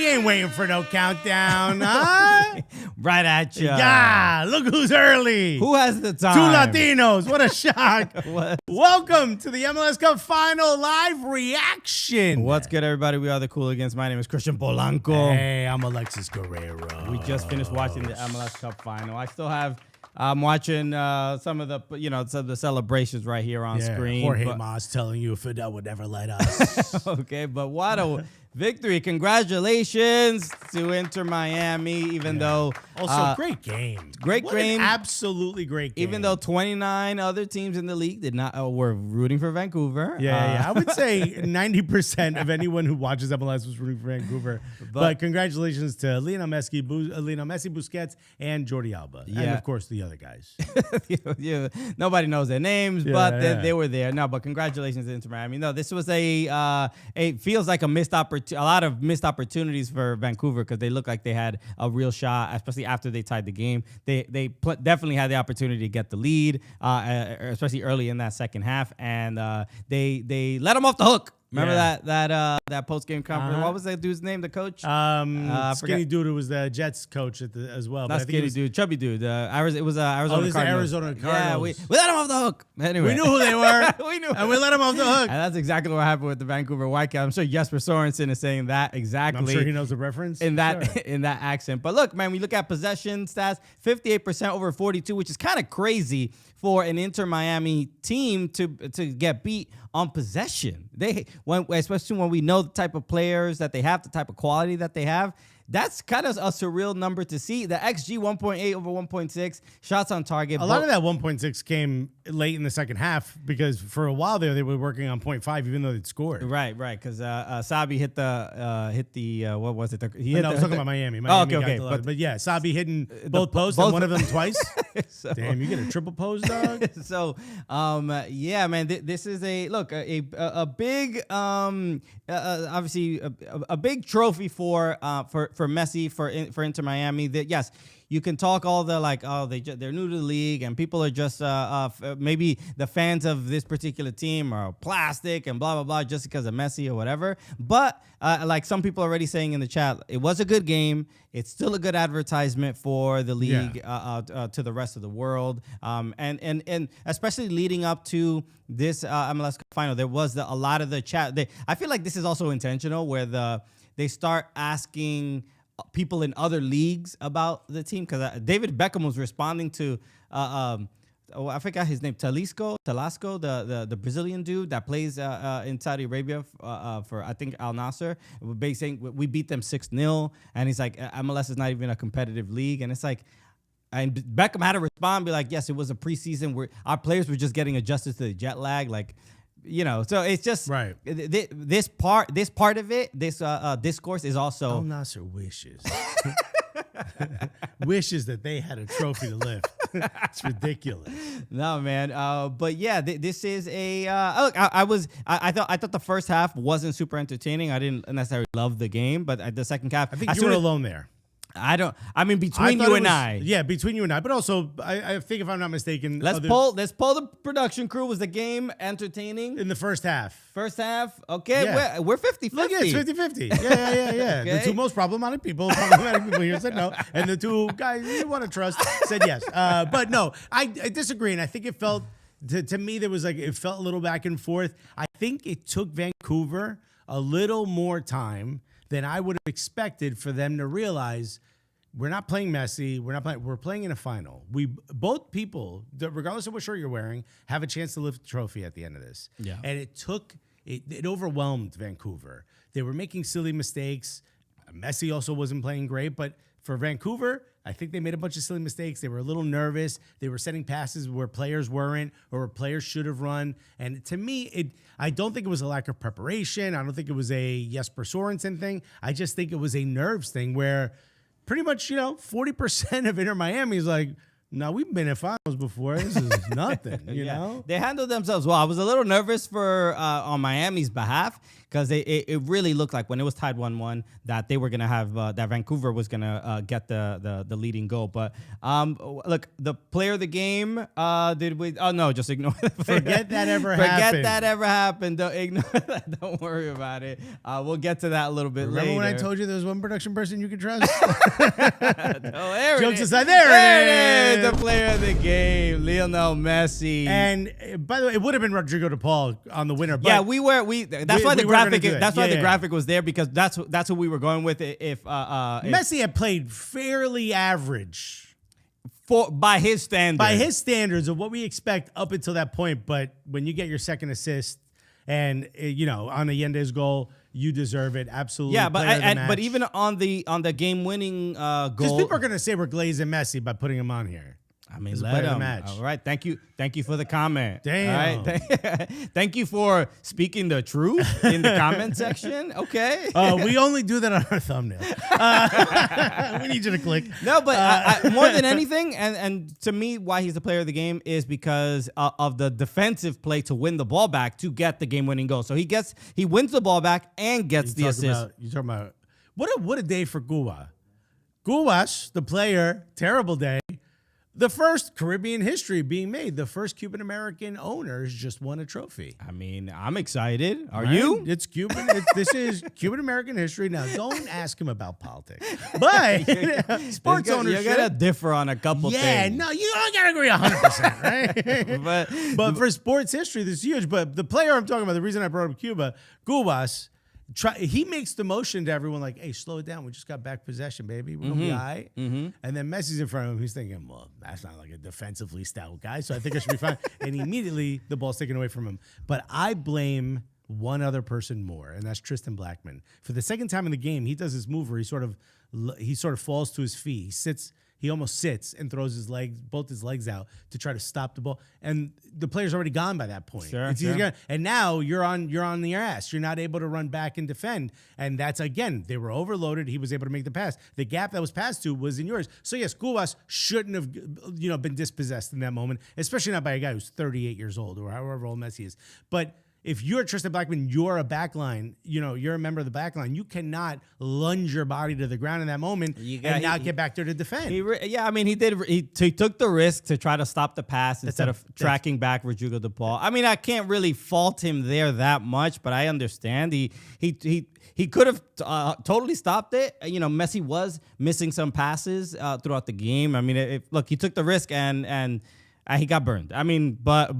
We ain't waiting for no countdown, huh? Right at you. Yeah, look who's early. Who has the time? Two Latinos. What a shock. Welcome to the MLS Cup Final Live Reaction. What's good, everybody? We are the Cooligans. My name is Christian Polanco. Hey, I'm Alexis Guerrero. We just finished watching the MLS Cup Final. I still have... I'm watching some of the, some of the celebrations right here on screen. Jorge Mas telling you Fidel would never let us. Okay, but what a victory. Congratulations to Inter Miami, even though... Also, great game. Great game. Absolutely great game. Even though 29 other teams in the league did not were rooting for Vancouver. Yeah. I would say 90% of anyone who watches MLS was rooting for Vancouver. But congratulations to Lionel Messi, Busquets, and Jordi Alba. Yeah. And, of course, the other guys. Nobody knows their names, but they were there. No, but congratulations to Inter Miami. No, this was it feels like a lot of missed opportunities for Vancouver because they looked like they had a real shot, especially after they tied the game. They definitely had the opportunity to get the lead, especially early in that second half, and they let them off the hook. Remember that post game conference? What was that dude's name? The coach? Skinny dude who was the Jets coach as well. Not skinny dude, chubby dude. It was Arizona Cardinals. The Arizona Cardinals. Yeah, we let him off the hook. Anyway, we knew who they were. We knew, and we let him off the hook. And that's exactly what happened with the Vancouver Whitecaps. I'm sure Jesper Sorensen is saying that exactly. I'm sure he knows the reference in that accent. But look, man, we look at possession stats: 58% over 42, which is kind of crazy for an Inter Miami team to get beat on possession. Especially when we know the type of players that they have, the type of quality that they have. That's kind of a surreal number to see. The XG 1.8 over 1.6, shots on target. A lot of that 1.6 came late in the second half because for a while there they were working on 0.5 even though they'd scored. Right. Because Sabi hit the what was it? I was talking about Miami. Okay. But yeah, Sabi hitting both posts and one of them twice. Damn, you get a triple post, dog. So, yeah, man, this is a big, obviously a big trophy for Messi for Inter Miami. That yes, you can talk all the they're new to the league and people are just maybe the fans of this particular team are plastic and blah blah blah just because of Messi or whatever. But like some people are already saying in the chat, it was a good game. It's still a good advertisement for the league to the rest of the world. And especially leading up to this MLS Cup final, there was a lot of the chat. I feel like this is also intentional where they start asking people in other leagues about the team because David Beckham was responding to I forgot his name, Talisco, the Brazilian dude that plays in Saudi Arabia for I think Al Nassr. Saying we beat them 6-0, and he's like MLS is not even a competitive league, and it's like. And Beckham had to respond, be like, yes, it was a preseason where our players were just getting adjusted to the jet lag, like. So it's just right. This part of it, this discourse is also. Al Nassr wishes that they had a trophy to lift. It's ridiculous. No, man. But yeah, this is a look. I thought the first half wasn't super entertaining. I didn't necessarily love the game, but the second half, I think you were alone there. Between you and I. Yeah, between you and I. But also, I think if I'm not mistaken. Let's pull the production crew. Was the game entertaining? In the first half. Okay. Yeah. We're 50-50. Look, it's 50-50. Yeah. Okay. The two most problematic people here said no. And the two guys you want to trust said yes. But no, I disagree. And I think it felt, to me, it felt a little back and forth. I think it took Vancouver a little more time than I would have expected for them to realize we're not playing Messi. We're playing in a final. Both people, regardless of what shirt you're wearing, have a chance to lift the trophy at the end of this. Yeah. And it overwhelmed Vancouver. They were making silly mistakes. Messi also wasn't playing great, but for Vancouver, I think they made a bunch of silly mistakes. They were a little nervous. They were setting passes where players weren't or where players should have run. And to me, I don't think it was a lack of preparation. I don't think it was a Jesper Sorensen thing. I just think it was a nerves thing where pretty much, 40% of Inter Miami is like, no, we've been in finals before. This is nothing, you know? They handled themselves well. I was a little nervous on Miami's behalf because it really looked like when it was tied 1-1 that they were gonna have that Vancouver was gonna get the leading goal. But look, the player of the game, did we? Oh no, just ignore that. Forget that ever happened. Forget that ever happened. Don't ignore that. Don't worry about it. We'll get to that a little bit later. Remember when I told you there was one production person you could trust? There Jokes it is. aside, there it is. The player of the game, Lionel Messi. And by the way, it would have been Rodrigo DePaul on the winner. But yeah, that's why the graphic. That's why the yeah. graphic was there, because that's what we were going with. If Messi had played fairly average by his standards, of what we expect up until that point, but when you get your second assist and on Allende's goal, you deserve it. Absolutely. Yeah, but even on the game winning goal, because people are gonna say we're glazing Messi by putting him on here. I mean, let him. All right, thank you for the comment. Damn. All right, thank you for speaking the truth in the comment section. Okay. We only do that on our thumbnail. We need you to click. No, but more than anything, and to me, why he's the player of the game is because of the defensive play to win the ball back to get the game-winning goal. So he wins the ball back and gets the assist. You're talking about what a day for Cuba. Cubas, the player, terrible day. The first Caribbean history being made. The first Cuban American owners just won a trophy. I mean, I'm excited. Are Right? you? It's Cuban. This is Cuban American history. Now, don't ask him about politics. But sports ownership. You're gonna differ on a couple things. Yeah, no, you don't gotta agree 100%, right? but for sports history, this is huge. But the player I'm talking about, the reason I brought up Cuba, Cubas. He makes the motion to everyone like, hey, slow it down. We just got back possession, baby. We're going to be all right. And then Messi's in front of him. He's thinking, well, that's not like a defensively stout guy, so I think I should be fine. And immediately the ball's taken away from him. But I blame one other person more, and that's Tristan Blackman. For the second time in the game, he does this move where he sort of falls to his feet. He almost sits and throws both his legs out to try to stop the ball. And the player's already gone by that point. Sure. And now you're on your ass. You're not able to run back and defend. And that's, again, they were overloaded. He was able to make the pass. The gap that was passed to was in yours. So yes, Cubas shouldn't have been dispossessed in that moment, especially not by a guy who's 38 years old or however old Messi is. But if you're Tristan Blackman, you're a backline, you're a member of the backline. You cannot lunge your body to the ground in that moment and not get back there to defend. He took the risk to try to stop the pass instead of tracking back Rodrigo DePaul. I mean, I can't really fault him there that much, but I understand he could have totally stopped it. Messi was missing some passes throughout the game. I mean, look, he took the risk and he got burned. I mean, but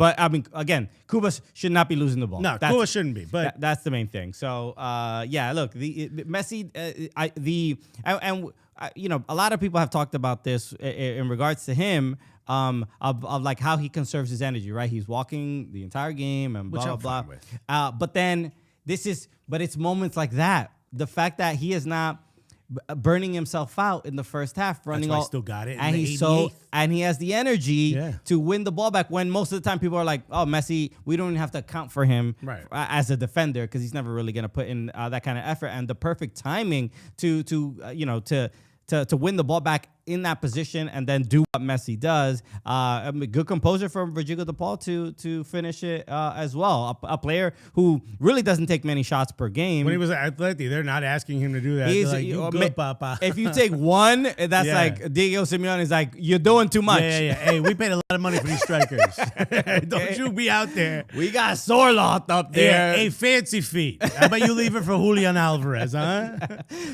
again, Cubas should not be losing the ball. No, Cubas shouldn't be. But that's the main thing. So look, Messi, a lot of people have talked about this in regards to him, of like how he conserves his energy. Right, he's walking the entire game and blah blah blah. But then it's moments like that. The fact that he is not burning himself out in the first half, running all, still got it, and he has the energy to win the ball back. When most of the time people are like, "Oh, Messi, we don't even have to account for him as a defender because he's never really going to put in that kind of effort." And the perfect timing to win the ball back in that position and then do what Messi does. Good composure from Rodrigo DePaul to finish it as well. A player who really doesn't take many shots per game. When he was at Atleti, they're not asking him to do that. They're like, you good, Papa. If you take one, that's like Diego Simeone is like, you're doing too much. Yeah. Hey, we paid a lot of money for these strikers. Don't you be out there. We got Sorloth up there. Hey, fancy feet. How about you leave it for Julian Alvarez, huh?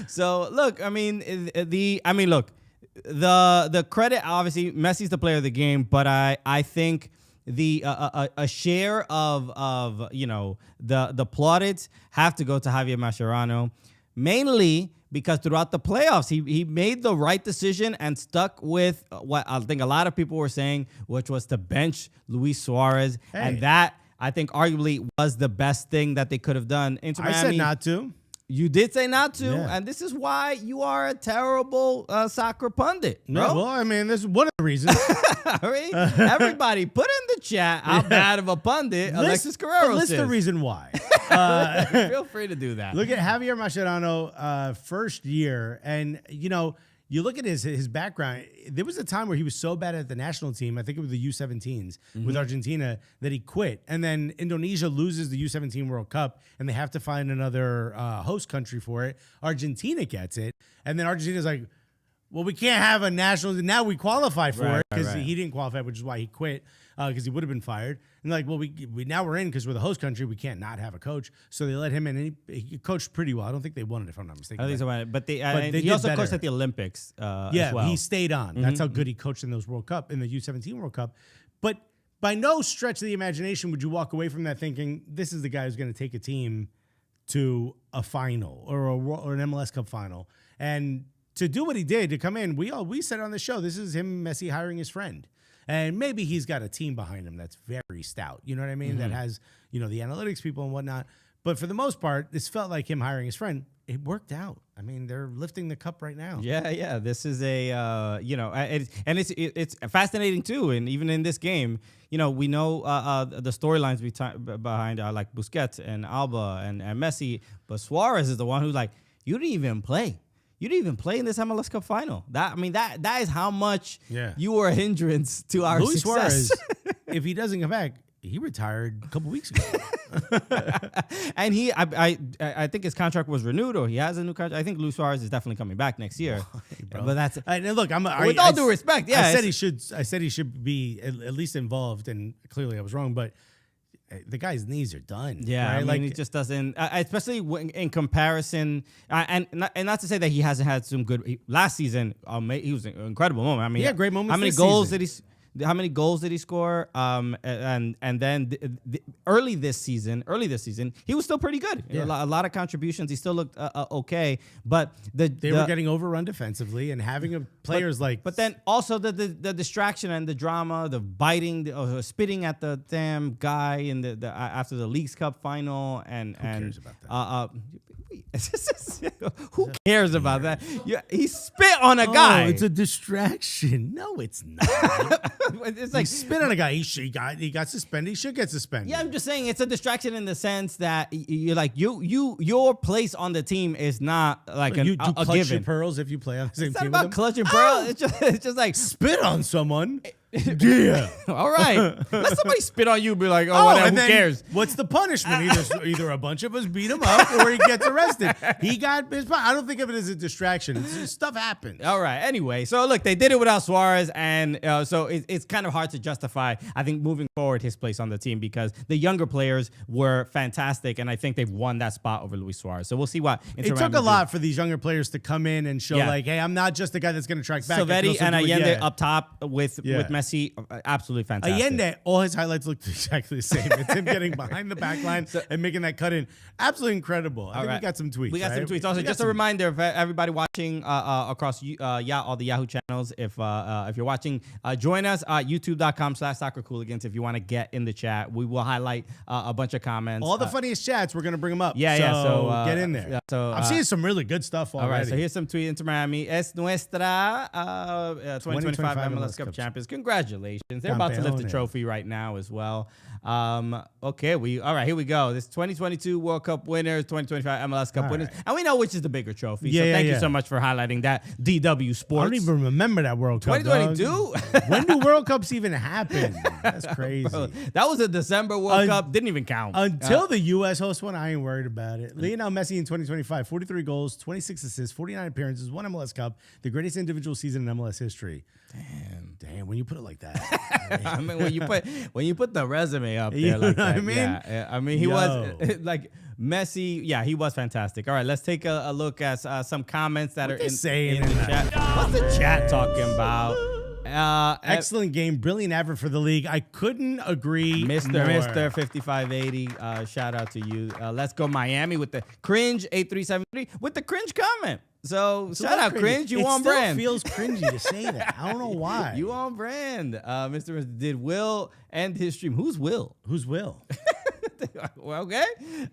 So look, look. The credit, obviously, Messi's the player of the game, but I think a share of the plaudits have to go to Javier Mascherano, mainly because throughout the playoffs he made the right decision and stuck with what I think a lot of people were saying, which was to bench Luis Suarez, and that I think arguably was the best thing that they could have done. Inter Miami, I said not to. You did say not to, and this is why you are a terrible soccer pundit, bro. No, well, I mean, this is one of the reasons. Everybody, put in the chat how bad of a pundit Alexis Guerrero is. List the reason why. Feel free to do that. Look at Javier Mascherano, first year, and you look at his background. There was a time where he was so bad at the national team, I think it was the U17s with Argentina, that he quit. And then Indonesia loses the U17 World Cup, and they have to find another host country for it. Argentina gets it, and then Argentina's like, well, we can't have a national. Now we qualify for it because he didn't qualify, which is why he quit, because he would have been fired. And like, well, we now we're in because we're the host country. We can't not have a coach. So they let him in, and he coached pretty well. I don't think they won it, if I'm not mistaken. I think so, but he also coached at the Olympics. As well. He stayed on. That's how good he coached in those World Cup, in the U17 World Cup. But by no stretch of the imagination would you walk away from that thinking this is the guy who's going to take a team to a final or an MLS Cup final. And to do what he did, to come in, we said on the show, this is him, Messi, hiring his friend. And maybe he's got a team behind him that's very stout. You know what I mean? That has, the analytics people and whatnot. But for the most part, this felt like him hiring his friend. It worked out. I mean, they're lifting the cup right now. Yeah. This is it's fascinating too. And even in this game, we know the storylines behind like Busquets and Alba and Messi. But Suarez is the one who's like, you didn't even play. You didn't even play in this MLS Cup final. That is how much you were a hindrance to our Luis success. Suarez, if he doesn't come back, he retired a couple weeks ago. And I think his contract was renewed, or he has a new contract. I think Luis Suarez is definitely coming back next year. But that's look. With all due respect, yeah. I said he should be at least involved, and clearly I was wrong. But the guy's knees are done. Yeah, right? I mean, he just doesn't, especially in comparison. And not to say that he hasn't had some good. Last season, he was an incredible moment. I mean, great moments. How many goals did he? How many goals did he score? And then early this season, he was still pretty good. Yeah. A lot of contributions. He still looked okay, but they were getting overrun defensively, and having players like. But then also the distraction and the drama, the biting, spitting at the damn guy in the after the Leagues Cup final, and who cares about that? Who cares about that? Yeah, he spit on a guy. It's a distraction. No, it's not. It's like he spit on a guy. He got suspended. He should get suspended. Yeah, I'm just saying it's a distraction in the sense that you're like your place on the team is not like you a clutch given. Your pearls if you play on the same It's team. not about clutching pearls. It's just like spit on someone. Yeah. All right. Let somebody spit on you. Be like, whatever. Who cares? What's the punishment? Either a bunch of us beat him up or he gets arrested. He got his. I don't think of it as a distraction. Stuff happens. All right. Anyway, so look, they did it without Suarez, and so it's kind of hard to justify. I think moving forward his place on the team because the younger players were fantastic, and I think they've won that spot over Luis Suarez. So we'll see what. It took a lot for these younger players to come in and show like, hey, I'm not just the guy that's going to track back. Silvetti and Allende up top with Messi, absolutely fantastic. Allende, all his highlights looked exactly the same. It's him getting behind the back line and making that cut in. Absolutely incredible. I think we got some tweets. We got some tweets. Also, just a reminder for everybody watching across all the Yahoo channels, if you're watching, join us at youtube.com/soccercooligans if you want to get in the chat. We will highlight a bunch of comments. All the funniest chats, we're going to bring them up. So get in there. So I'm seeing some really good stuff already. All right, so here's some tweets. Inter Miami es nuestra 2025 MLS Cup champions. Congratulations. They're about to lift the trophy right now as well. Okay, all right, here we go. This 2022 World Cup winners, 2025 MLS Cup winners. And we know which is the bigger trophy. So thank you so much for highlighting that, DW Sports. I don't even remember that World Cup. 2022? When do World Cups even happen? That's crazy. Bro, that was a December World Cup. Didn't even count. Until the U.S. host one, I ain't worried about it. Lionel Messi in 2025, 43 goals, 26 assists, 49 appearances, 1 MLS Cup, the greatest individual season in MLS history. Damn, when you put it like that. I mean, when you put the resume up there like that. I mean? Yeah, I mean, he was like Messi. Yeah, he was fantastic. All right, let's take a look at some comments that are in the chat. What's the chat talking about? Excellent game, brilliant effort for the league. I couldn't agree more. Mr. 5580, shout out to you. Let's go Miami with the cringe 8373 with the cringe comment. So shout out cringe. You on brand. It still feels cringy to say that. I don't know why. You on brand. Mr. Did Will end his stream? Who's Will? Who's Will? Well, okay.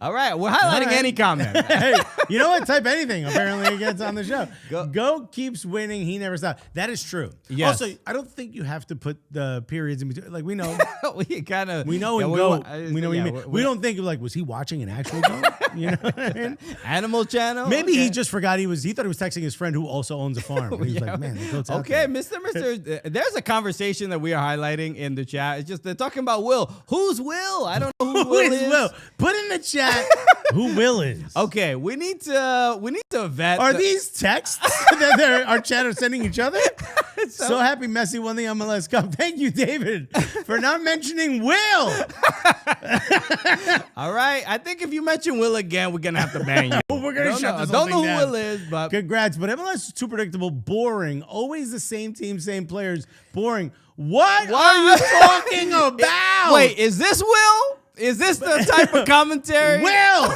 All right. We're highlighting any comment. Hey, you know what? Type anything. Apparently it gets on the show. Go keeps winning. He never stops. That is true. Yes. Also, I don't think you have to put the periods in between. Like, we know. we know. We know and go. We know what you mean. We don't think of, like, was he watching an actual game? You know what I mean? Animal Channel. Maybe okay. he just forgot he thought he was texting his friend who also owns a farm. And he was like, man, the goat's out Okay, there. Mr. There's a conversation that we are highlighting in the chat. It's just they're talking about Will. Who's Will? I don't know who Will is. Will? Put in the chat who Will is. Okay, we need to vet. Are these texts that our chat are sending each other? So happy Messi won the MLS Cup. Thank you, David, for not mentioning Will. All right, I think if you mention Will again, we're gonna have to ban you. We're gonna shut this Don't whole know thing who down. Will is, but Congrats. But MLS is too predictable, boring. Always the same team, same players. Boring. What are you talking about? Wait, is this Will? Is this the type of commentary? Will.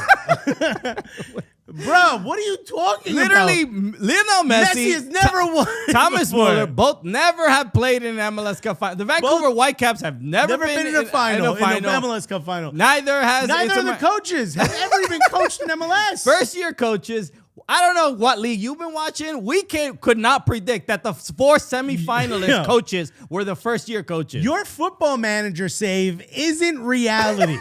Bro, what are you talking Literally, about? Lionel Messi has never won. Thomas before. Muller both never have played in an MLS Cup final. The Vancouver Whitecaps have never been in a final, in a in the MLS Cup final. Neither has Neither Inter of the coaches have ever even coached in MLS. First year coaches. I don't know what league you've been watching. We could not predict that the 4 semifinalist coaches were the first year coaches. Your football manager save isn't reality.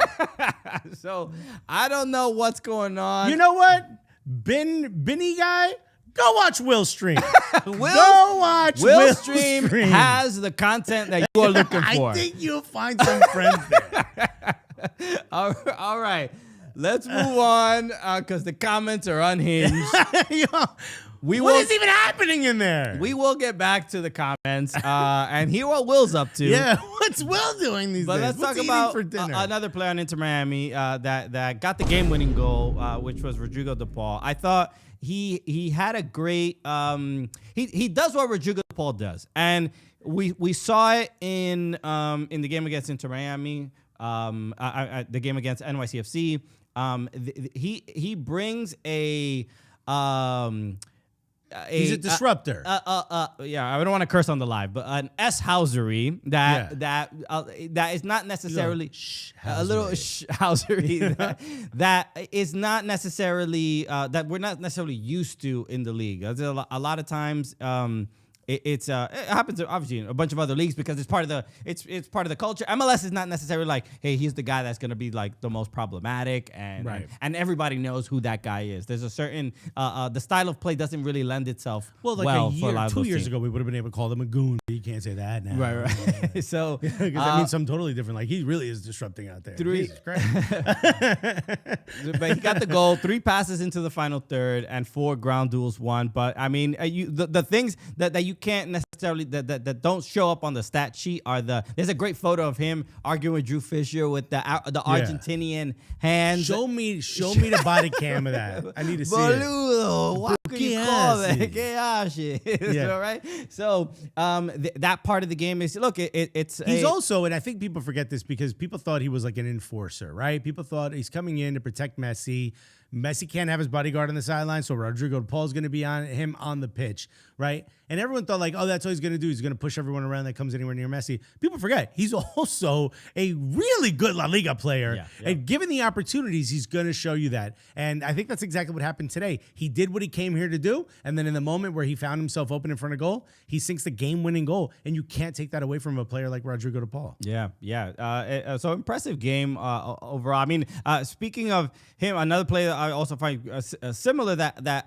So I don't know what's going on. You know what? Benny guy, go watch Will stream. Will Will stream has the content that you are looking for. I think you'll find some friends there. All right. Let's move on because the comments are unhinged. What is even happening in there? We will get back to the comments and hear what Will's up to. Yeah, what's Will doing these days? But let's What's talk he about eating for dinner? another player on Inter Miami that got the game-winning goal, which was Rodrigo de Paul. I thought he had a great he does what Rodrigo de Paul does, and we saw it in the game against Inter Miami, the game against NYCFC. He brings a he's a disruptor. Yeah, I don't want to curse on the live, but an S-housery that is not necessarily a little housery that is not necessarily that we're not necessarily used to in the league. A lot of times. It happens obviously in a bunch of other leagues because it's part of the culture. MLS is not necessarily like, hey, he's the guy that's going to be like the most problematic and everybody knows who that guy is. There's a certain the style of play doesn't really lend itself for a year, 2 years ago, we would have been able to call them a goon. But you can't say that now, right? So because that means something totally different. Like he really is disrupting out there. Jesus Christ. But he got the goal, 3 passes into the final third, and 4 ground duels won. But I mean, the things that you can't necessarily that don't show up on the stat sheet are there's a great photo of him arguing with Drew Fisher with the Argentinian hands. Show me the body cam of that. I need to see Boludo, it. what can you call that? ¿Qué haces? All right. So that part of the game is he's also, and I think people forget this because people thought he was like an enforcer, right? People thought he's coming in to protect Messi. Messi can't have his bodyguard on the sideline, so Rodrigo de Paul's going to be on him on the pitch, right? And everyone thought like, oh, that's what he's going to do. He's going to push everyone around that comes anywhere near Messi. People forget he's also a really good La Liga player. Yeah. And given the opportunities, he's going to show you that. And I think that's exactly what happened today. He did what he came here to do. And then in the moment where he found himself open in front of goal, he sinks the game-winning goal. And you can't take that away from a player like Rodrigo de Paul. Yeah. So impressive game overall. I mean, speaking of him, another player that I also find similar that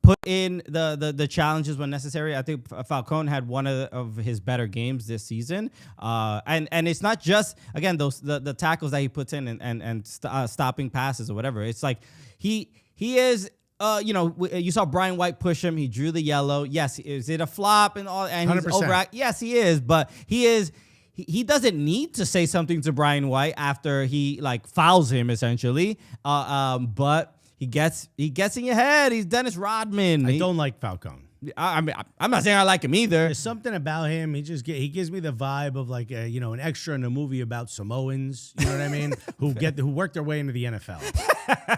put in the challenges when necessary. I think Falcone had one of his better games this season, and it's not just again the tackles that he puts in and stopping passes or whatever. It's like he is. You saw Brian White push him. He drew the yellow. Yes, is it a flop and all? And 100%. he's overact. Yes, he is, but he is. He doesn't need to say something to Brian White after he fouls him essentially, but he gets in your head. He's Dennis Rodman. I don't like Falcone. I mean, I'm not saying I like him either. There's something about him. He gives me the vibe of like an extra in a movie about Samoans. You know what I mean? who work their way into the NFL.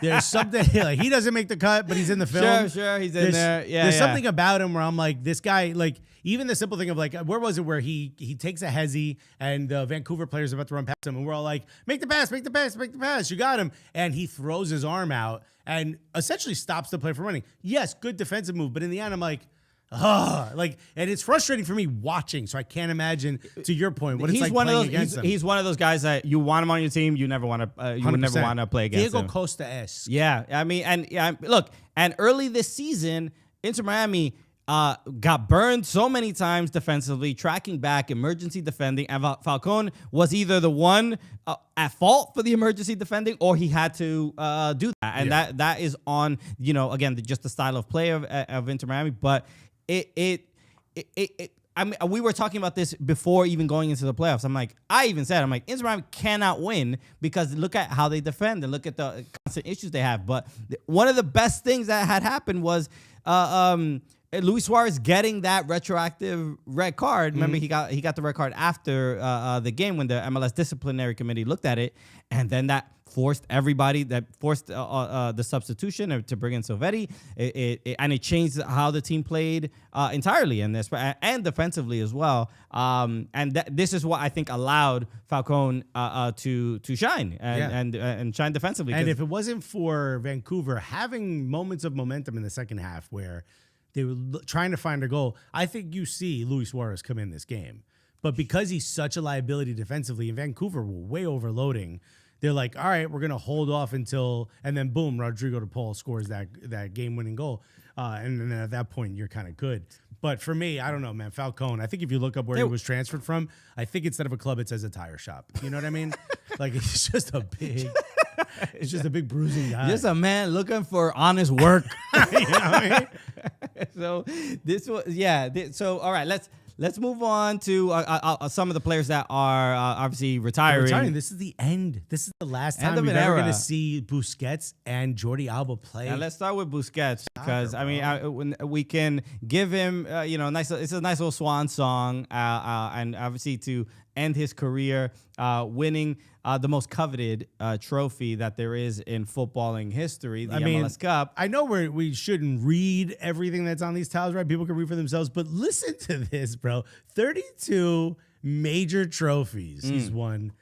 There's something like he doesn't make the cut, but he's in the film. Sure, he's in there. Yeah, there's something about him where I'm like, this guy, like even the simple thing of like, where was it where he takes a hezzy and the Vancouver players are about to run past him and we're all like, make the pass, you got him, and he throws his arm out and essentially stops the play from running. Yes, good defensive move, but in the end, I'm like, And it's frustrating for me watching. So I can't imagine, to your point, what it's like playing against him. He's one of those guys that you want him on your team, you never want to. You would never want to play against Diego him. Costa-esque. Yeah, I mean, look, and early this season, Inter Miami got burned so many times defensively, tracking back, emergency defending, and Falcone was either the one at fault for the emergency defending, or he had to do that, and that is on, again, just the style of play of Inter Miami. But I mean, we were talking about this before even going into the playoffs. I even said, Inter Miami cannot win because look at how they defend and look at the constant issues they have. But one of the best things that had happened was Luis Suarez getting that retroactive red card. Remember, he got the red card after the game when the MLS disciplinary committee looked at it, and then that forced the substitution to bring in Silvetti. And it changed how the team played entirely in this, and defensively as well. And this is what I think allowed Falcone to shine and shine defensively. And if it wasn't for Vancouver having moments of momentum in the second half where they were trying to find a goal, I think you see Luis Suarez come in this game. But because he's such a liability defensively, and Vancouver were way overloading, they're like, all right, we're going to hold off until, and then boom, Rodrigo de Paul scores that game-winning goal. And then at that point, you're kind of good. But for me, I don't know, man, Falcone, I think if you look up where he was transferred from, I think instead of a club, it says a tire shop. You know what I mean? It's just a big... It's just a big bruising guy. Just a man looking for honest work. You know what I mean? So this was, so all right, let's move on to some of the players that are obviously retiring. This is the end. This is the last time we're ever going to see Busquets and Jordi Alba play. Now let's start with Busquets because when we can give him, it's a nice little swan song, and obviously to end his career winning the most coveted trophy that there is in footballing history, the MLS Cup. I know we shouldn't read everything that's on these tiles, right? People can read for themselves, but listen to this, bro. 32 major trophies he's won.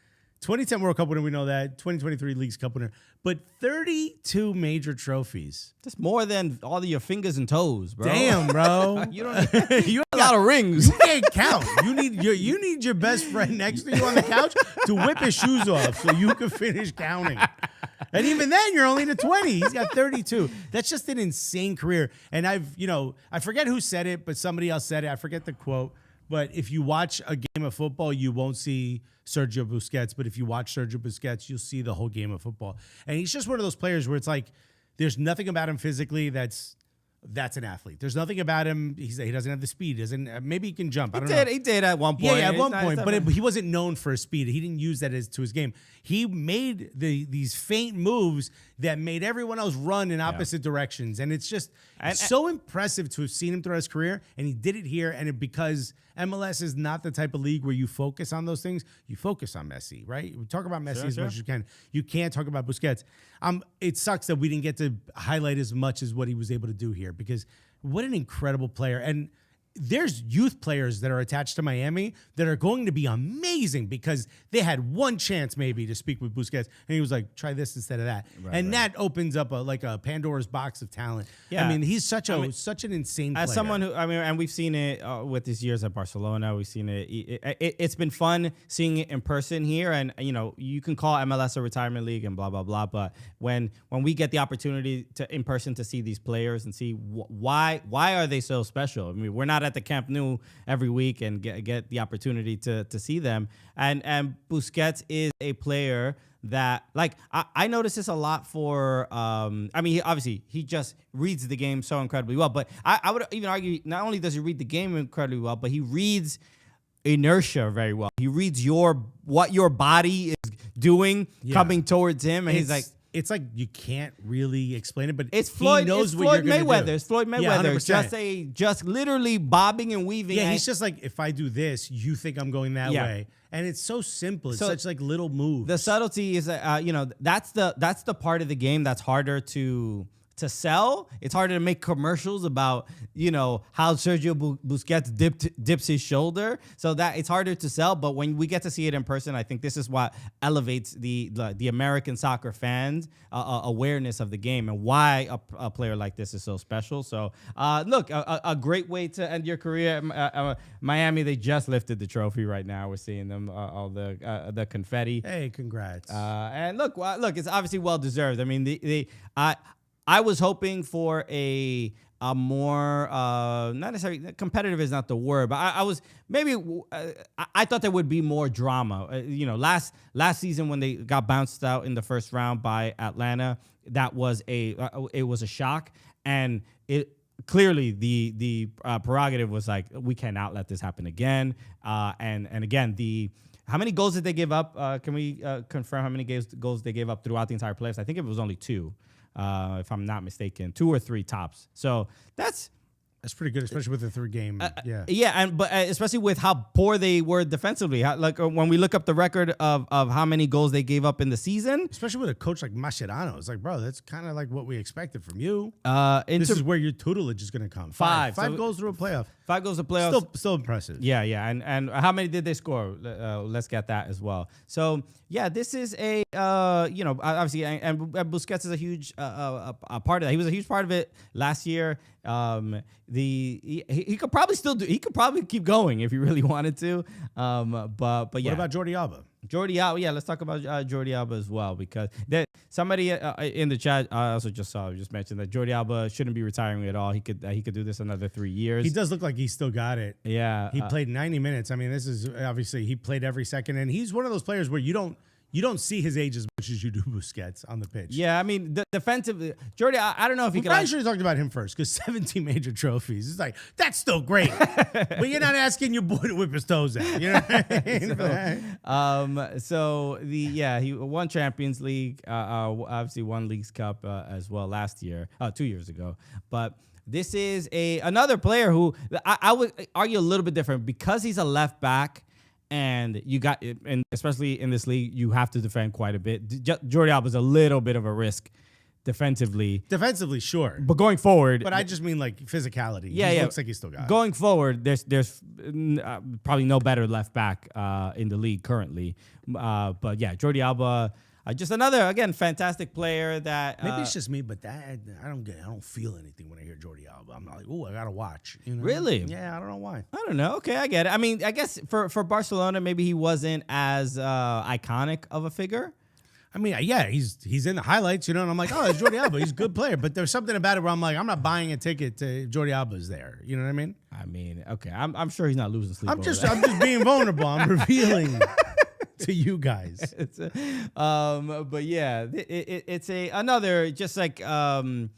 2010 World Cup winner, we know that. 2023 Leagues Cup winner. But 32 major trophies. That's more than all of your fingers and toes, bro. Damn, bro. You got a lot of rings. You can't count. You need your best friend next to you on the couch to whip his shoes off so you can finish counting. And even then, you're only to 20. He's got 32. That's just an insane career. And I forget who said it, but somebody else said it. I forget the quote. But if you watch a game of football, you won't see Sergio Busquets. But if you watch Sergio Busquets, you'll see the whole game of football. And he's just one of those players where it's like, there's nothing about him physically that's an athlete. There's nothing about him. He doesn't have the speed. Maybe he can jump. I don't know. He did at one point. Yeah, at one point. But he wasn't known for his speed. He didn't use that to his game. He made these feint moves that made everyone else run in opposite directions. And it's just so impressive to have seen him throughout his career. And he did it here. And because MLS is not the type of league where you focus on those things, you focus on Messi, right? We talk about Messi as much as you can. You can't talk about Busquets. It sucks that we didn't get to highlight as much as what he was able to do here, because what an incredible player. And there's youth players that are attached to Miami that are going to be amazing because they had one chance maybe to speak with Busquets, and he was like, try this instead of that. That opens up a Pandora's box of talent. Yeah. I mean, he's such an insane player. As someone who, and we've seen it with his years at Barcelona, we've seen it. It's been fun seeing it in person here, and you can call MLS a retirement league and blah, blah, blah, but when we get the opportunity to in person to see these players and see why are they so special? I mean, we're not at the Camp Nou every week and get the opportunity to see them. And Busquets is a player that, I notice this a lot for, he just reads the game so incredibly well. But I would even argue, not only does he read the game incredibly well, but he reads inertia very well. He reads what your body is doing coming towards him. And he's like, it's like you can't really explain it, but it's Floyd. He knows it's what Floyd you're going to do. It's Floyd Mayweather. Yeah, just literally bobbing and weaving. Yeah, he's just like, if I do this, you think I'm going that way, and it's so simple. It's such little moves. The subtlety is, that's the part of the game that's harder to to sell. It's harder to make commercials about, how Sergio Busquets dips his shoulder. So that it's harder to sell. But when we get to see it in person, I think this is what elevates the American soccer fans' awareness of the game and why a player like this is so special. So, look, a great way to end your career. Miami, they just lifted the trophy right now. We're seeing them, all the confetti. Hey, congrats. And look, it's obviously well deserved. I mean, I was hoping for a more not necessarily competitive is not the word, but I was maybe I thought there would be more drama. Last season when they got bounced out in the first round by Atlanta, that was it was a shock, and it clearly the prerogative was like, we cannot let this happen again. And again, how many goals did they give up? Can we confirm how many goals they gave up throughout the entire playoffs? I think it was only 2. If I'm not mistaken, 2 or 3 tops. So that's pretty good, especially with the 3-game. But especially with how poor they were defensively. When we look up the record of how many goals they gave up in the season, especially with a coach like Mascherano, it's like, bro, that's kind of like what we expected from you. This is where your tutelage is going to come. 5 goals through a playoff. 5 goals to playoffs. Still impressive. Yeah. And how many did they score? Let's get that as well. So yeah, this is a obviously, and Busquets is a huge a part of that. He was a huge part of it last year. He could probably still do. He could probably keep going if he really wanted to. But yeah. What about Jordi Alba? Jordi Alba, yeah, let's talk about Jordi Alba as well, because somebody in the chat I also just mentioned that Jordi Alba shouldn't be retiring at all. He could do this another 3 years. He does look like he's still got it. Yeah, he played 90 minutes. I mean, this is obviously he played every second, and he's one of those players where you don't see his age as much as you do Busquets on the pitch. Yeah, I mean, defensively, Jordi, I don't know if he could. I'm sure he talked about him first, because 17 major trophies. It's like, that's still great. But you're not asking your boy to whip his toes out. You know what I mean? He won Champions League, obviously won Leagues Cup as well last year, 2 years ago. But this is another player who I would argue a little bit different, because he's a left back. And and especially in this league, you have to defend quite a bit. Jordi Alba is a little bit of a risk defensively. Defensively, sure. But going forward. But I just mean like physicality. Yeah, he looks like he's still got it. Going forward, there's probably no better left back in the league currently. But yeah, Jordi Alba. Just another, again, fantastic player that maybe it's just me, but I don't feel anything when I hear Jordi Alba. I'm not like, oh, I gotta watch. You know? Really? Yeah, I don't know why. I don't know. Okay, I get it. I mean, I guess for Barcelona, maybe he wasn't as iconic of a figure. I mean, yeah, he's in the highlights, and I'm like, oh, it's Jordi Alba. He's a good player, but there's something about it where I'm like, I'm not buying a ticket to Jordi Alba's there. You know what I mean? I mean, okay, I'm sure he's not losing sleep. I'm just being vulnerable. I'm revealing to you guys. But yeah, it's another just like my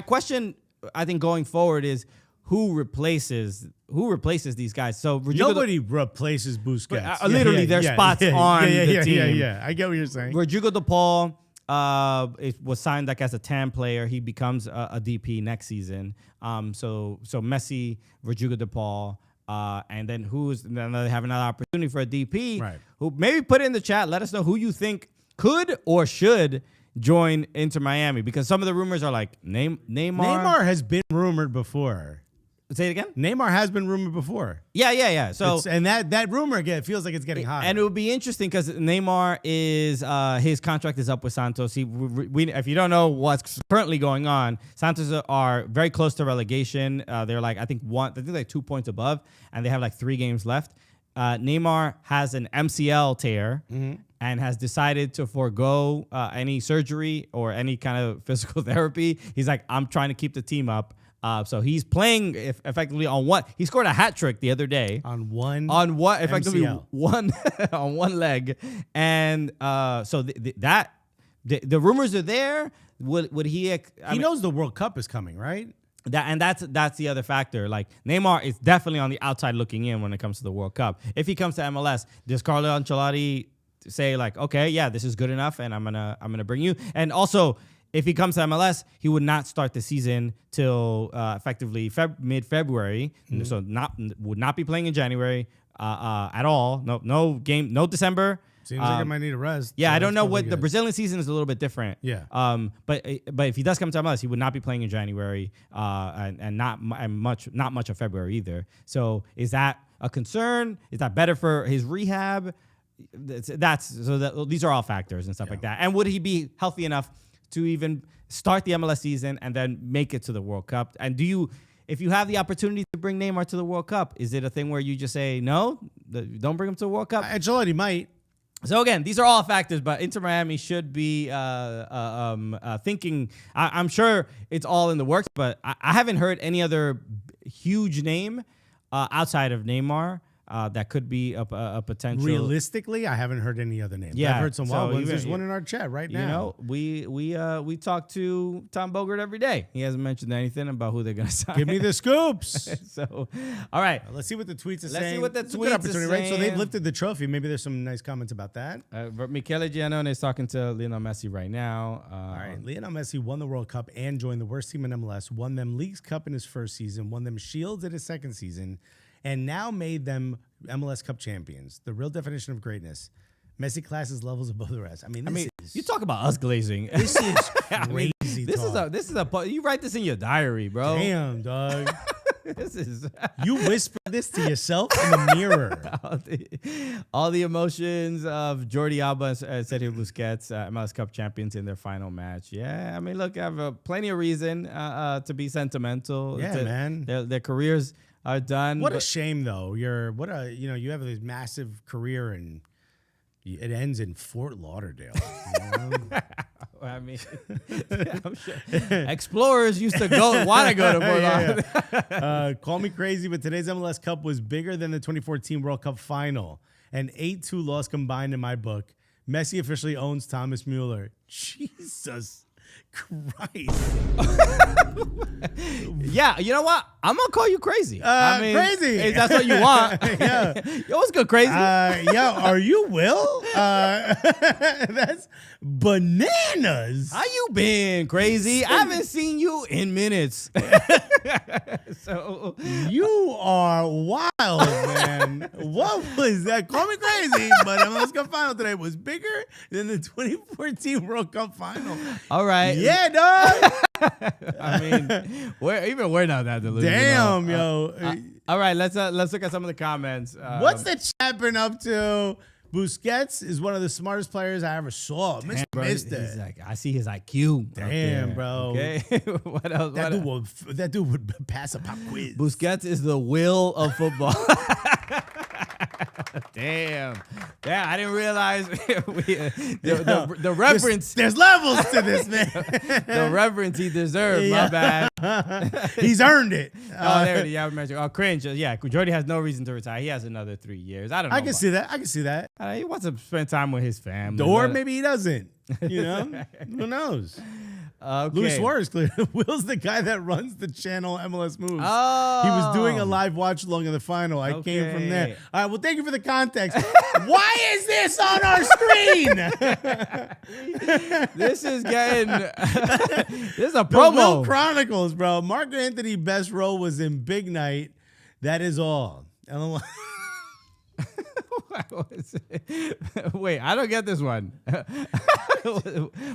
question, I think, going forward is who replaces these guys. So nobody replaces Busquets. Literally, their spots on the team. Yeah, I get what you're saying. Rodrigo de Paul it was signed like as a TAM player. He becomes a DP next season. So Messi, Rodrigo de Paul. And then they have another opportunity for a DP, right? Who maybe put it in the chat. Let us know who you think could or should join Inter Miami, because some of the rumors are like Neymar. Neymar has been rumored before. Say it again. Neymar has been rumored before. Yeah. So that rumor again feels like it's getting higher. And it would be interesting because Neymar is his contract is up with Santos. If you don't know what's currently going on, Santos are very close to relegation. They're like I think 2 points above, and they have like 3 games left. Neymar has an MCL tear and has decided to forego any surgery or any kind of physical therapy. He's like, I'm trying to keep the team up. So he's playing effectively on what he scored a hat trick the other day on one effectively MCL. one on one leg, and so the rumors are there. Would he? He knows the World Cup is coming, right? That's the other factor. Like Neymar is definitely on the outside looking in when it comes to the World Cup. If he comes to MLS, does Carlo Ancelotti say like, okay, yeah, this is good enough, and I'm gonna bring you? And also, if he comes to MLS, he would not start the season till effectively mid-February. So would not be playing in January at all. No game, no December, Seems like I might need a rest. Yeah, so I don't know that's what probably the good. Brazilian season is a little bit different. Yeah. But if he does come to MLS, he would not be playing in January, and not much of February either. So is that a concern? Is that better for his rehab? These are all factors and stuff like that. And would he be healthy enough to even start the MLS season and then make it to the World Cup? And if you have the opportunity to bring Neymar to the World Cup, is it a thing where you just say no, don't bring him to the World Cup? Ancelotti might. So again, these are all factors, but Inter Miami should be thinking. I'm sure it's all in the works, but I haven't heard any other huge name outside of Neymar that could be a potential. Realistically, I haven't heard any other names. Yeah, I've heard some so wild ones. even- There's one in our chat right now. You know, we talk to Tom Bogert every day. He hasn't mentioned anything about who they're going to sign. Give me the scoops. So, all right. Let's see what the tweets are Let's saying. see what the It's a tweets good are opportunity, right? So they've saying. lifted the trophy. Maybe there's some nice comments about that. Michele Giannone is talking to Lionel Messi right now. All right. Lionel Messi won the World Cup and joined the worst team in MLS, won them Leagues Cup in his first season, won them Shields in his second season, and now made them MLS Cup champions. The real definition of greatness. Messi classes levels above the rest. I mean, You talk about us glazing. this is crazy. This is a you write this in your diary, bro. Damn, dog. This is You whisper this to yourself in the mirror. all the emotions of Jordi Alba and Sergio Busquets, MLS Cup champions in their final match. Yeah, I mean, look, I have plenty of reason to be sentimental. Yeah, man. Their careers are done. What a shame, though. You have this massive career and it ends in Fort Lauderdale. You know? I mean, I'm sure explorers used to want to go to Fort Lauderdale. Call me crazy, but today's MLS Cup was bigger than the 2014 World Cup final. An 8-2 loss combined in my book. Messi officially owns Thomas Muller. Jesus Christ. Yeah, you know what? I'm gonna call you crazy. Crazy. If that's what you want. Yeah. Yo, what's good, crazy? Are you Will? That's bananas. How you been, crazy? I haven't seen you in minutes. So You are wild, man. What was that? Call me crazy, but MLS Cup final today was bigger than the 2014 World Cup final. all right. Yeah, dog. I mean, we're not that delusional. Damn, yo. All right, let's look at some of the comments. What's the chat been up to? Busquets is one of the smartest players I ever saw. Bro, Missed he's it. like, I see his IQ. out Damn, there. bro. Okay. What else? That dude would pass a pop quiz. Busquets is the will of football. Damn. Yeah, I didn't realize the reverence. There's levels to this, man. The reverence he deserved. My bad. He's earned it. Oh, there it is. Yeah, I mentioned. Oh, cringe. Yeah, Jordy has no reason to retire. He has another 3 years. I don't know. I can see that. He wants to spend time with his family. Or maybe he doesn't. You know? Who knows? Okay. Luis Suarez, clearly. Will's the guy that runs the channel MLS Moves. Oh. He was doing a live watch along in the final. I came from there. Okay. All right, well, thank you for the context. Why is this on our screen? This is getting. This is a The Will promo. Chronicles, bro. Mark Anthony's best role was in Big Night. That is all. LOL. Wait, I don't get this one.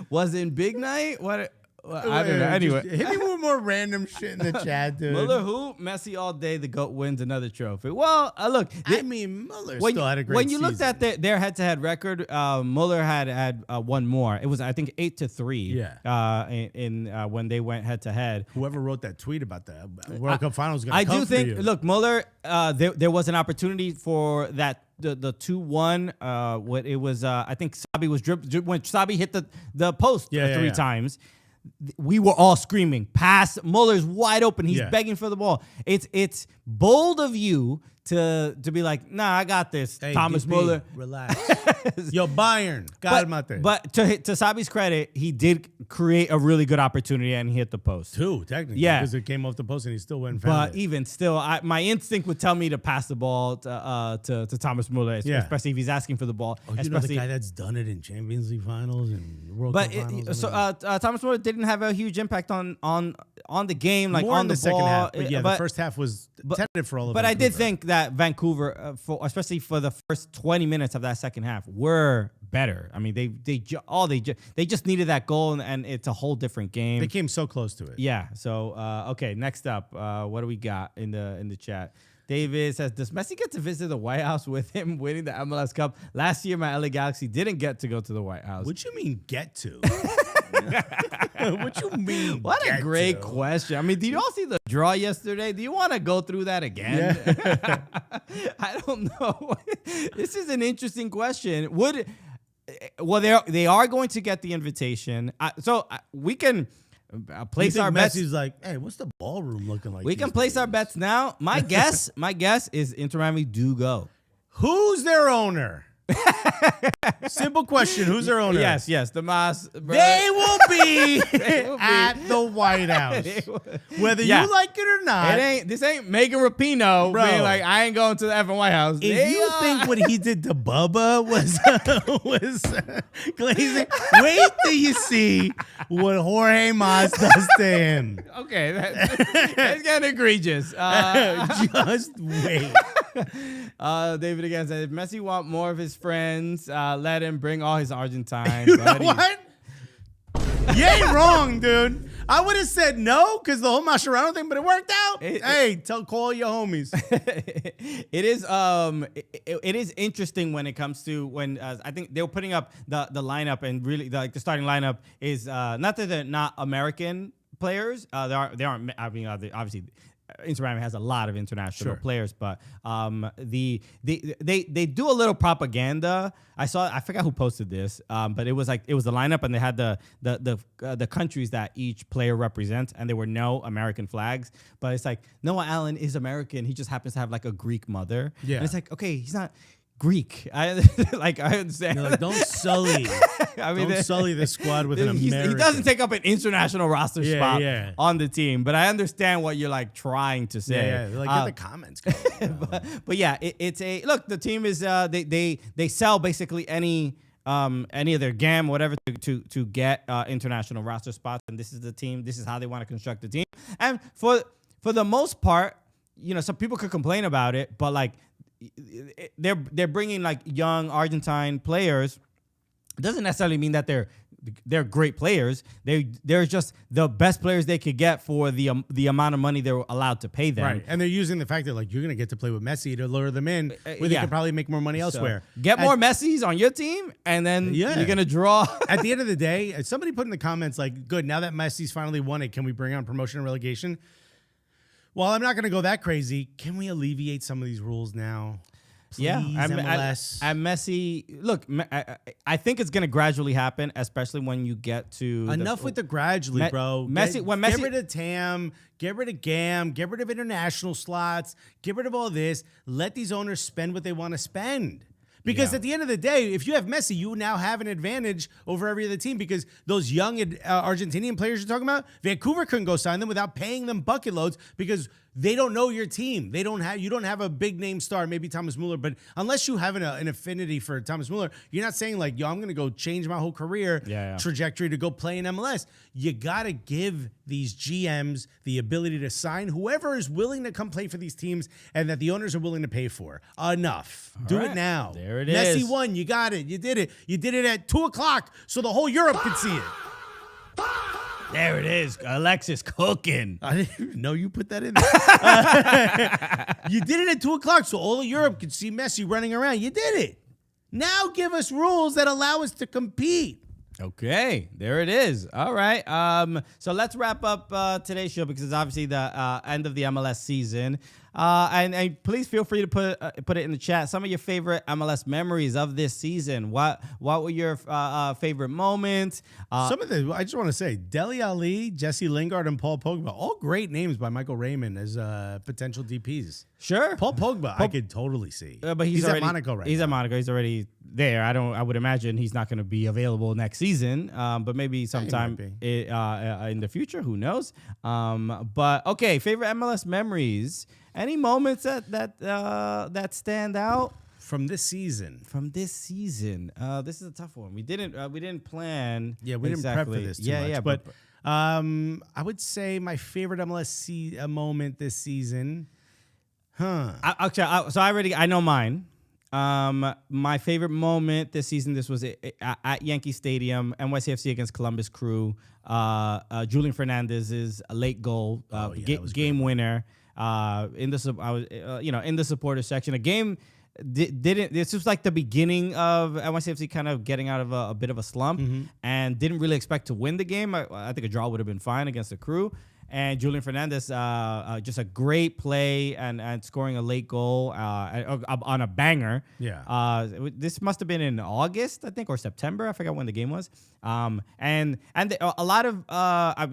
Was in Big Night? What? I don't know. Anyway, Just hit me with more random shit in the chat, dude. Muller who? Messi all day. The GOAT wins another trophy. Well, look. I mean, Muller still had a great When you looked season. at their head-to-head record, Muller had one more. It was, I think, 8-3. Yeah. In when they went head-to-head. Whoever wrote that tweet about the World Cup Finals is going I to come do for think. you. Look, Muller. There was an opportunity for that. The 2-1. What it was. I think Sabi was when Sabi hit the post three times. We were all screaming, pass. Muller's wide open. He's begging for the ball. It's bold of you to be like, nah, I got this, Hey, Thomas DP, Muller. Relax. Yo, Bayern. Got him out there. But to Sabi's credit, he did create a really good opportunity and he hit the post. Two, technically. Yeah. Because it came off the post and he still went and found But it. even still, my instinct would tell me to pass the ball to Thomas Muller, especially if he's asking for the ball. Oh, you know the guy that's done it in Champions League finals and World Cup finals? Thomas Muller didn't have a huge impact on the game, like More on in the second ball. half. But yeah, the first half was tentative for all of them. But I did think that that Vancouver, especially for the first 20 minutes of that second half, were better. I mean, they just needed that goal, and it's a whole different game. They came so close to it. Yeah. So okay, next up, what do we got in the chat? David says, does Messi get to visit the White House with him winning the MLS Cup? Last year, my LA Galaxy didn't get to go to the White House. What you mean get to? What you mean? What a great question. I mean, did you all see the draw yesterday? Do you want to go through that again? Yeah. I don't know. This is an interesting question. They are going to get the invitation. So we can place our bets. Messi's like, hey, what's the ballroom looking like? We can place our bets now. My guess is Inter Miami do go. Who's their owner? Simple question. Who's their owner? Yes. They will be at the White House. Whether you like it or not. This ain't Megan Rapinoe being like, I ain't going to the effing White House. If you think what he did to Bubba was glazing, wait till you see what Jorge Mas does to him. Okay, that's kind of egregious. Just wait. David again said, if Messi want more of his friends, let him bring all his Argentines. You know what? You ain't wrong, dude. I would have said no because the whole Mascherano thing, but it worked out. Call your homies. It is interesting when it comes to when I think they were putting up the lineup, and really the starting lineup is not that they're not American players. They aren't. I mean, obviously. Inter Miami has a lot of international players, but they do a little propaganda. I forgot who posted this, but it was the lineup, and they had the countries that each player represents, and there were no American flags. But it's like Noah Allen is American. He just happens to have like a Greek mother. Yeah, and it's like, okay, he's not Greek. I understand. Like, don't sully. Don't sully the squad with an American. He doesn't take up an international roster spot on the team, but I understand what you're like trying to say. Yeah. Like, get the comments going. but yeah, it's a look. The team is they sell basically any of their GAM, whatever, to get international roster spots, and this is the team. This is how they want to construct the team. And for the most part, some people could complain about it, but like. They're bringing like young Argentine players. It doesn't necessarily mean that they're great players. They're just the best players they could get for the amount of money they're allowed to pay them. Right, and they're using the fact that like you're gonna get to play with Messi to lure them in, where they could probably make more money elsewhere. So, get more Messis on your team, and then you're gonna draw. At the end of the day, somebody put in the comments like, "Good, now that Messi's finally won it, can we bring on promotion and relegation?" Well, I'm not going to go that crazy. Can we alleviate some of these rules now? Please, MLS. I'm Messi. Look, I think it's going to gradually happen, especially when you get to enough with the gradually, bro. Messi, get rid of TAM, get rid of GAM, get rid of international slots, get rid of all this. Let these owners spend what they want to spend. Because at the end of the day, if you have Messi, you now have an advantage over every other team, because those young Argentinian players you're talking about, Vancouver couldn't go sign them without paying them bucket loads because they don't know your team. You don't have a big name star, maybe Thomas Muller, but unless you have an affinity for Thomas Muller, you're not saying like, yo, I'm going to go change my whole career trajectory to go play in MLS. You got to give these GMs the ability to sign whoever is willing to come play for these teams and that the owners are willing to pay for. Enough. Do it now. There it Messi is. won. You got it. You did it. You did it at 2:00 so the whole Europe could see it. There it is. Alexis cooking. I didn't even know you put that in there. You did it at 2:00 so all of Europe could see Messi running around. You did it. Now give us rules that allow us to compete. Okay, there it is. All right. So let's wrap up today's show, because it's obviously the end of the MLS season. And please feel free to put it in the chat. Some of your favorite MLS memories of this season. What were your favorite moments? I just want to say, Dele Alli, Jesse Lingard, and Paul Pogba, all great names by Michael Raymond as potential DPs. Sure. But I could totally see. But he's at Monaco right now. He's at Monaco. He's already there. I would imagine he's not going to be available next season. But maybe sometime in the future. Who knows? But okay, favorite MLS memories. Any moments that stand out from this season? This is a tough one. We didn't plan. Yeah, we didn't prep for this too much. Yeah, but I would say my favorite MLS moment this season. I know mine. My favorite moment this season, this was at Yankee Stadium, NYCFC against Columbus Crew. Julian Fernandez's late goal, game winner. In the supporter section, a game didn't. This was like the beginning of NYCFC kind of getting out of a bit of a slump, and didn't really expect to win the game. I think a draw would have been fine against the Crew. And Julian Fernandez, just a great play and scoring a late goal on a banger. Yeah. This must have been in August, I think, or September. I forgot when the game was. And a lot of,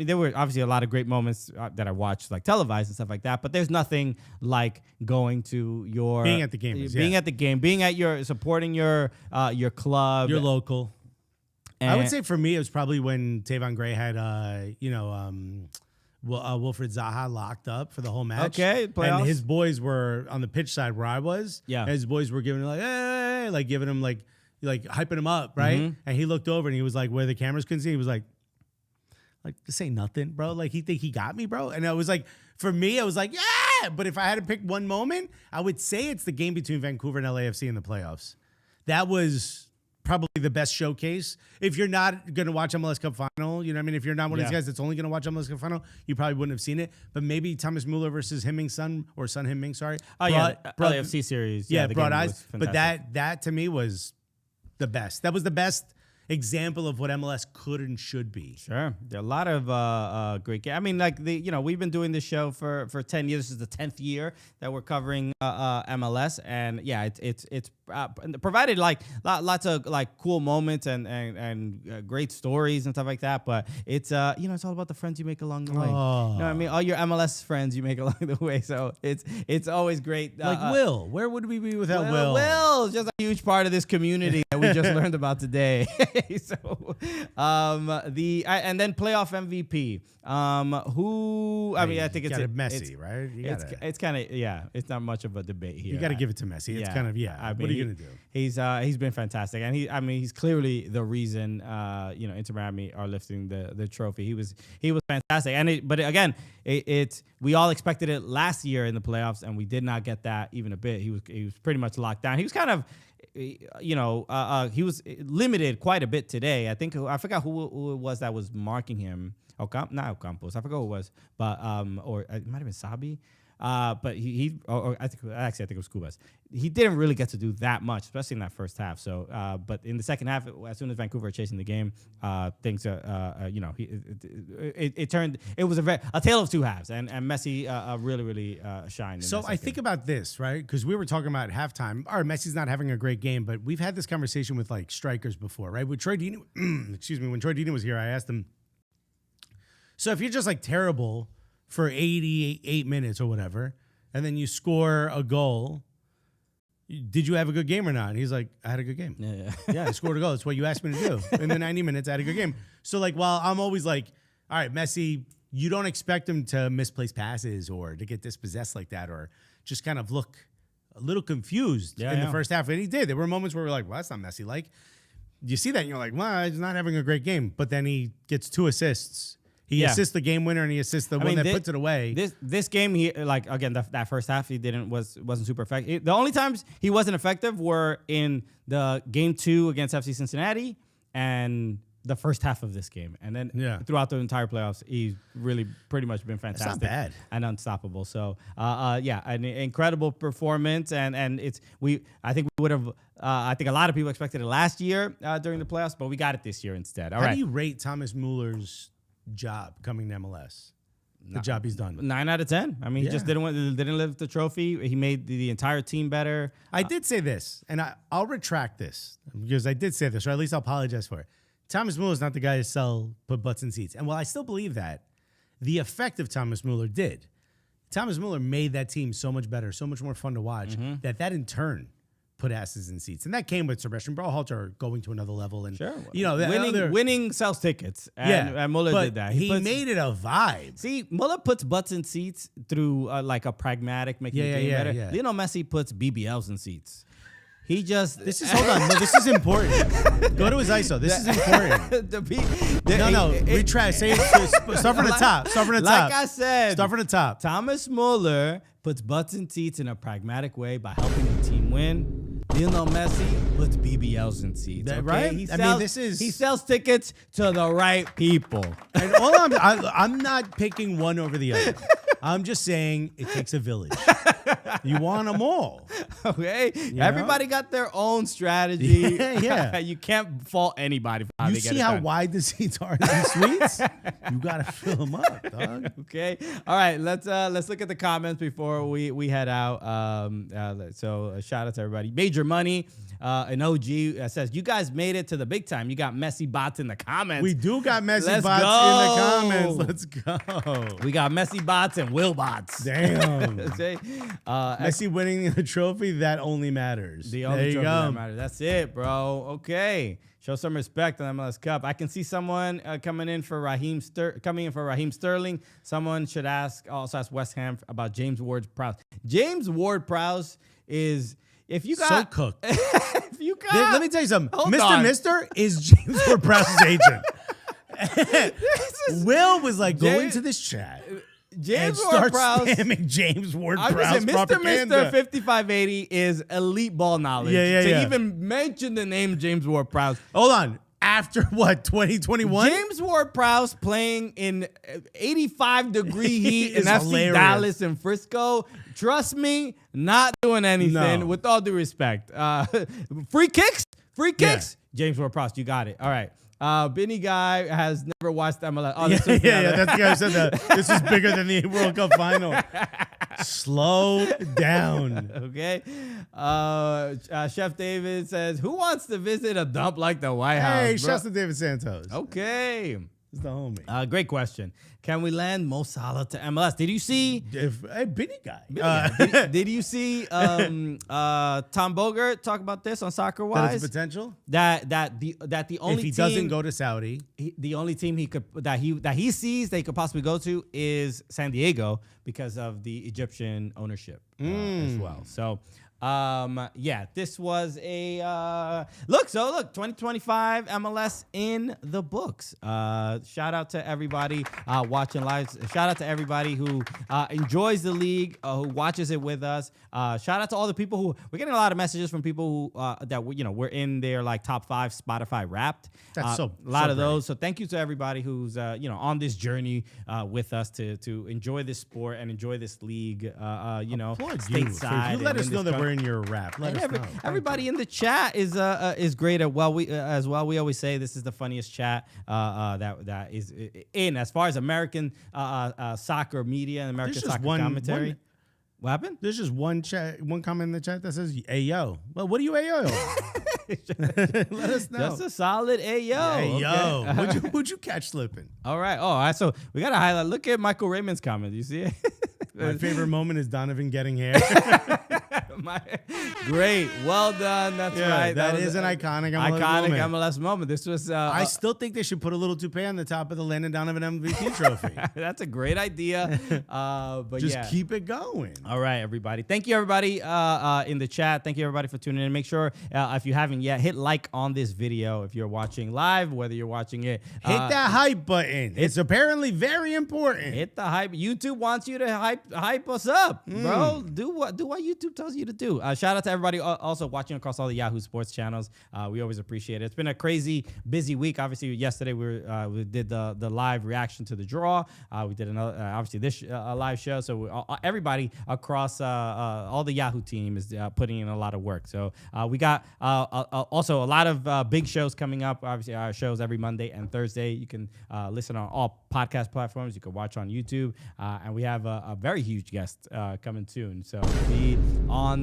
there were obviously a lot of great moments that I watched, like televised and stuff like that. But there's nothing like going to your being at the game, being at your supporting your club, your local. And I would say for me, it was probably when Tavon Gray had, Wilfred Zaha locked up for the whole match. Okay, playoffs. And his boys were on the pitch side where I was. Yeah. And his boys were giving him like giving him like hyping him up, right? And he looked over and he was like, where the cameras couldn't see, he was like just say nothing, bro. Like he think he got me, bro. And I was like, for me, I was like, yeah. But if I had to pick one moment, I would say it's the game between Vancouver and LAFC in the playoffs. That was probably the best showcase. If you're not going to watch MLS Cup final, you know what I mean? If you're not one of these guys that's only going to watch MLS Cup final, you probably wouldn't have seen it. But maybe Thomas Muller versus Heung-min Son, or Son Heung-min, sorry. LAFC series. Yeah, brought eyes. But that to me was the best. That was the best example of what MLS could and should be. Sure. There are a lot of great games. I mean, like we've been doing this show for 10 years. This is the 10th year that we're covering MLS, and yeah, it's provided like lots of like cool moments and great stories and stuff like that. But it's it's all about the friends you make along the way. You know what I mean? All your MLS friends you make along the way. So it's always great. Like Will, where would we be without Will? Will's just a huge part of this community that we just learned about today. So, and then playoff MVP. I think it's Messi, right? It's kind of it's not much of a debate here. You got to give it to Messi. It's kind of what are you gonna do? He's been fantastic, and he's clearly the reason Inter Miami are lifting the trophy. He was fantastic, but again, we all expected it last year in the playoffs, and we did not get that even a bit. He was pretty much locked down. He was kind of he was limited quite a bit today. I forgot who it was that was marking him. Not Ocampos. I forgot who it was, but or it might have been Sabi. But I think it was Cubas. He didn't really get to do that much, especially in that first half. So, but in the second half, as soon as Vancouver were chasing the game, things it turned. It was a tale of two halves, and Messi really shined. So I think about this, right? Because we were talking about halftime. All right, Messi's not having a great game, but we've had this conversation with like strikers before, right? With Troy Deeney, when Troy Deeney was here, I asked him. So if you're just like terrible for 88 minutes or whatever, and then you score a goal, did you have a good game or not? And he's like, I had a good game. Yeah, I scored a goal. That's what you asked me to do. In the 90 minutes, I had a good game. So like, while I'm always like, all right, Messi, you don't expect him to misplace passes or to get dispossessed like that or just kind of look a little confused in the first half. And he did. There were moments where we're like, well, that's not Messi. Like, you see that and you're like, well, he's not having a great game. But then he gets 2 assists. He assists the game winner and he assists the one that puts it away. This game, he again that first half he wasn't super effective. The only times he wasn't effective were in the game 2 against FC Cincinnati and the first half of this game, and then throughout the entire playoffs, he's really pretty much been fantastic. That's not bad. And unstoppable. So an incredible performance, and I think we would have. I think a lot of people expected it last year during the playoffs, but we got it this year instead. How do you rate Thomas Muller's job coming to MLS? The job he's done. 9 out of 10. I mean, he just didn't lift the trophy. He made the entire team better. I did say this, and I'll retract this because I did say this, or at least I'll apologize for it. Thomas Muller is not the guy to put butts in seats. And while I still believe that, the effect of Thomas Muller did. Thomas Muller made that team so much better, so much more fun to watch, that in turn put asses in seats. And that came with Sebastian Berhalter going to another level. And winning sells tickets. And Muller did that. He made it a vibe. See, Muller puts butts in seats through like a pragmatic, making the game better. Lionel Messi puts BBLs in seats. This is, hold on. No, this is important. Go to his ISO. This is important. No. Retract. Say it. Start from the top. Start from the top. Like I said. Start from the top. Thomas Muller puts butts in seats in a pragmatic way by helping the team win. Lionel Messi puts BBLs in seats. Okay? Right? He sells tickets to the right people. And I'm not picking one over the other. I'm just saying it takes a village. You want them all. Okay? Everybody got their own strategy. Yeah. You can't fault anybody for how they get it done. You see how wide the seats are in these suites? You got to fill them up, dog. Okay. All right. Let's look at the comments before we head out. So shout out to everybody. Major Money, an OG says, you guys made it to the big time. You got Messi bots in the comments. We do got Messi bots in the comments. Let's go. We got Messi bots and Will bots. Damn. Messi winning the trophy, that only matters. The only trophy that matters. That's it, bro. Okay. Show some respect on MLS Cup. I can see someone coming in for Raheem Sterling. Someone should also ask West Ham about James Ward-Prowse. James Ward-Prowse is, if you got so cooked. If you got, let me tell you something. Hold Mr. on. Mister is James Ward-Prowse's agent. Will was like, go into this chat. James Ward-Prowse spamming James Ward-Prowse propaganda. Mr. 5580 is elite ball knowledge. To even mention the name James Ward-Prowse. Hold on. After what, 2021? James Ward-Prowse playing in 85-degree heat in FC hilarious. Dallas and Frisco. Trust me, not doing anything. No. With all due respect. Free kicks? Yeah. James Ward-Prowse, you got it. All right. Benny Guy has never watched MLS. Oh, That's the guy who said that. This is bigger than the World Cup final. Slow down. Okay. Chef David says, who wants to visit a dump like the White House? Hey, shouts to David Santos. Okay. He's the homie. Great question. Can we land Mo Salah to MLS? Did you see? Benny Guy. Did you see Tom Bogert talk about this on Soccer Wise? That is potential. That the only if he team, doesn't go to Saudi, the only team that he sees they could possibly go to is San Diego because of the Egyptian ownership as well. So. This was a look. 2025 MLS in the books. Shout out to everybody watching live. Shout out to everybody who enjoys the league, who watches it with us. Shout out to all the people who we're getting a lot of messages from people who that we're in their like top 5 Spotify Wrapped. That's a lot of those. So thank you to everybody who's on this journey with us to enjoy this sport and enjoy this league. Stateside. You let us know that we're in your rap. Let us know. Everybody in the chat is great as well. We always say this is the funniest chat that is in as far as American soccer media and American soccer commentary. What happened? There's just one comment in the chat that says "Ayo." Well, what are you ayo? Let us know. Just a solid ayo. Ayo. Okay. Would you catch slipping? All right. So we got to highlight. Look at Michael Raymond's comment. You see it? My favorite moment is Donovan getting hair. Great. Well done. That's right. That is an iconic MLS moment. This was. I still think they should put a little toupee on the top of the Landon Donovan MVP trophy. That's a great idea. But just keep it going. All right, everybody. Thank you, everybody, in the chat. Thank you, everybody, for tuning in. Make sure, if you haven't yet, hit like on this video if you're watching live, whether you're watching it. Hit that hype button. It's apparently very important. Hit the hype. YouTube wants you to hype us up, bro. Do what YouTube tells you to do. Shout out to everybody also watching across all the Yahoo Sports channels. We always appreciate it. It's been a crazy busy week. Obviously, yesterday we did the live reaction to the draw. We did another obviously this live show. So everybody across all the Yahoo team is putting in a lot of work. So we got also a lot of big shows coming up. Obviously, our shows every Monday and Thursday. You can listen on all podcast platforms. You can watch on YouTube, and we have a very huge guest coming soon. So be on.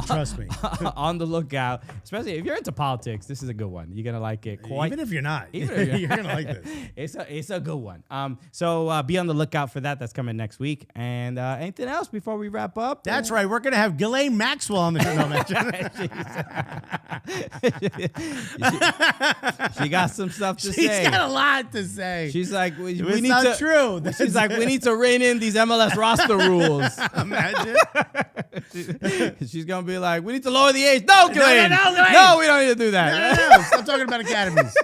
Trust me. On the lookout, especially if you're into politics. This is a good one. You're gonna like it. Even if you're not, you're gonna like this. It's a good one. So be on the lookout for that. That's coming next week. And anything else before we wrap up? That's right. We're gonna have Ghislaine Maxwell on the show. She got some stuff to say. She's got a lot to say. She's like, we it's need not to. True. She's like, we need to rein in these MLS roster rules. Imagine. She's gonna be like, we need to lower the age. No, Glenn. Glenn. No, we don't need to do that. No. Stop talking about academies.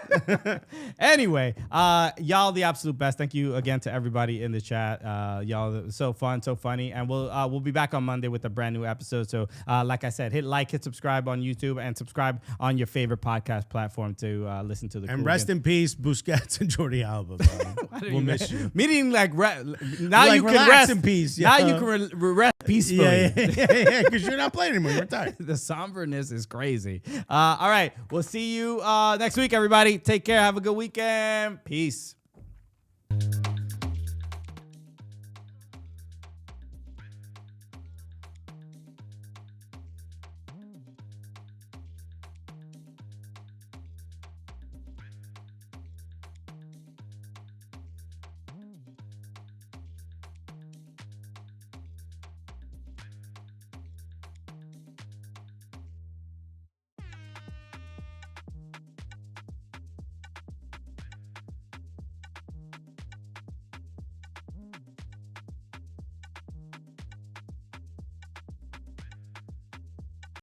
Anyway, y'all the absolute best. Thank you again to everybody in the chat. Y'all, it was so fun, so funny, and we'll be back on Monday with a brand new episode. So, like I said, hit subscribe on YouTube, and subscribe on your favorite podcast platform to listen to the. And rest in peace, Busquets and Jordi Alba. We'll miss you. Meaning now like, you can rest in peace. Now you can rest peacefully. Yeah, because you're not playing anymore. You're retired. The somberness is crazy. All right, we'll see you next week, everybody. Take care. Have a good weekend. Peace.